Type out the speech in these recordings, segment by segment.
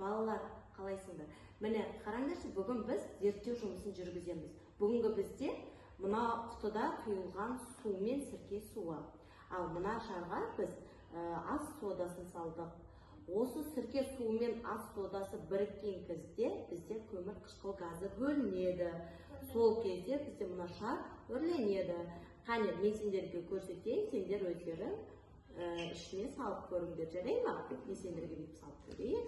Балалар, қалайсыңдар? Міне, қараңдаршы, бүгін біз зерттеу жұмысын жүргіземіз. Бүгінгі бізде мына құтыда құйылған су мен сірке суы. Ал мына шарға біз ас содасын салдық. Осы сірке суы мен ас содасы біріккен кезде бізде көмір қышқыл газы бөлінеді. Сол кезде бізде мына шар өрленеді. Қане, мен сендерге көрсетейін, сендер өздерің ішіне салып көріңдер, жарай ма? Мен сендерге бүйтіп салып көрейін.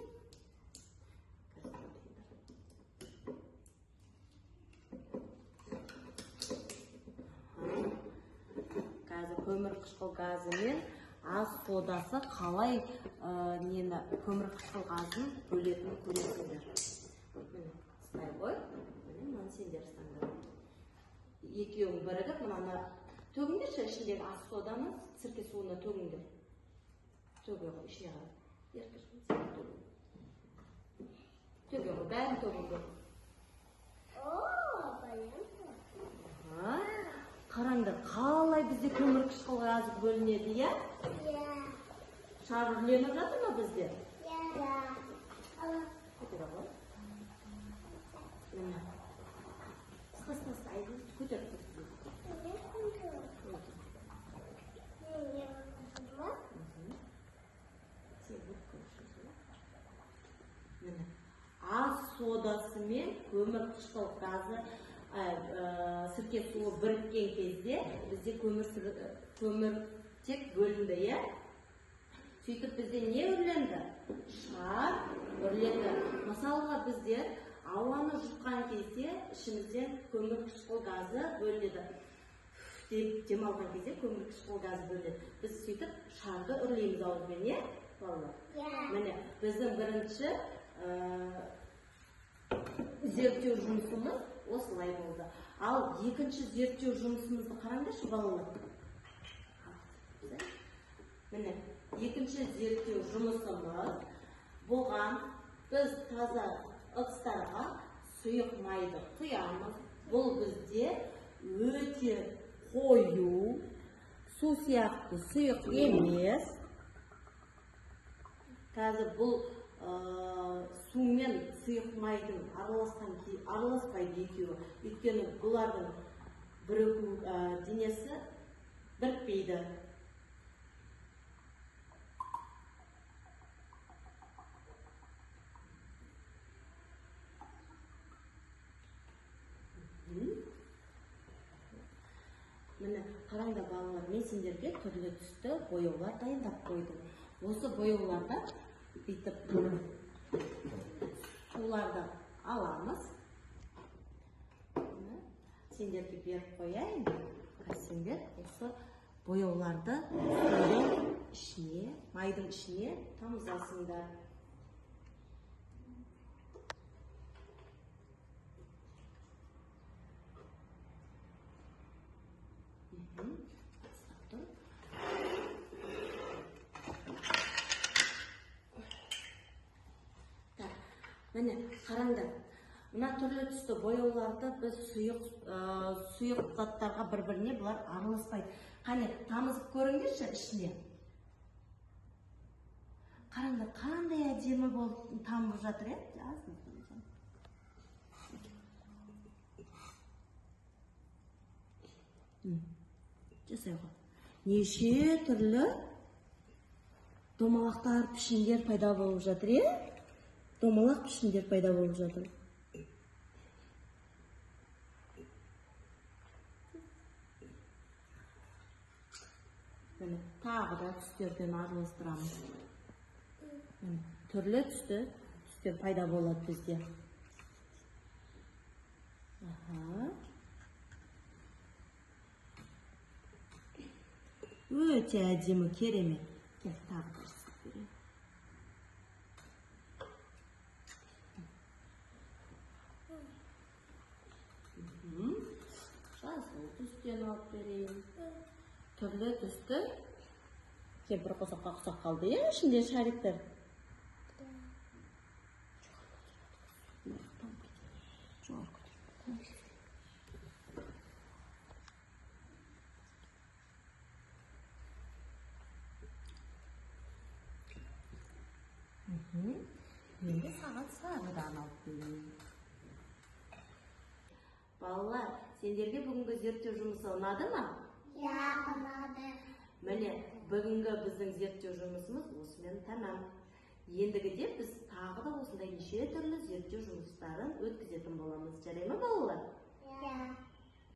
Қазір көмір қышқыл газы мен ас содасы қалай көмір қышқыл газын бөлетінін көресіңдер. Міне, ұстай ғой. Міне, мынаны сендер ұстаңдар. Екеуің бірігіп, мынаны төгіңдерші, ішіндегі ас соданы сірке суына төгіңдер. Төге ғой, ішіне қарай. Төге ғой, бәрін төгіңдер. Қараңдар, қалай бізде көмір қышқыл газы бөлінеді, иә? Шар үрленіп жатыр ма бізде? Көтер ғой. Қысқа, айды көтер. Ас содасы мен көмір қышқыл газы сірке суы біріккен кезде бізде көмір тек бөлінді, иә? Сөйтіп бізде не үрленді? Шар үрленді. Мысалға біздер ауаны жұтқан кезде ішімізден көмір қышқыл газы бөлінеді. Деп демалған кезде көмір қышқыл газы бөлінеді. Біз сөйтіп шарды үрлейміз ауызбен, иә? Міне, біздің бірінші зерттеу жұмысымыз осылай болды. Ал екінші зерттеу жұмысымызды қараңдаршы, балалар. Міне, екінші зерттеу жұмысымыз бұған біз таза ыдыстарға сұйық майды құямыз. Бұл бізде өте қою, су сияқты сұйық емес. Қазір бұл су мен сұйық майдың араласпайды екеуі. Өйткені бұлардың бірігу денесі бірікпейді. Міне, қараңдар балалар, мен сендерге түрлі түсті бояулар дайындап қойдым. Осы бояуларда бүйтіп суларды аламыз. Сендерге беріп қояйын. Сендер осы бояуларды майдың ішіне тамызасыңдар. Міне, қараңдар. Мына түрлі түсті бояуларды біз сұйық заттарға бір-біріне бұлар араласпайды. Қане, тамызып көріңдерші ішіне. Қараңдар, қандай әдемі болып тамып жатыр, е? Жасай ғой. Неше түрлі домалақтар, пішіндер пайда болып жатыр, е? Домалақ пішіндер пайда болып жатыр. Тағы да түстерден араластырамыз. Түрлі түстер пайда болады бізде. Өте әдемі, керемет. Кел, тағы да жасап берейін. Жасыл түстен алып берейін. Түрлі түсті. Кемпір қосаққа ұқсап қалды, е? Ішінде шариктер. Енді саған сағыдан алып берейін. Балалар, сендерге бүгінгі зерттеу жұмысы ұнады ма? Иә, ұнады. Міне, бүгінгі біздің зерттеу жұмысымыз осымен тәмам. Ендігіде біз тағы да осындай неше түрлі зерттеу жұмыстарын өткізетін боламыз. Жарай ма, балалар? Иә.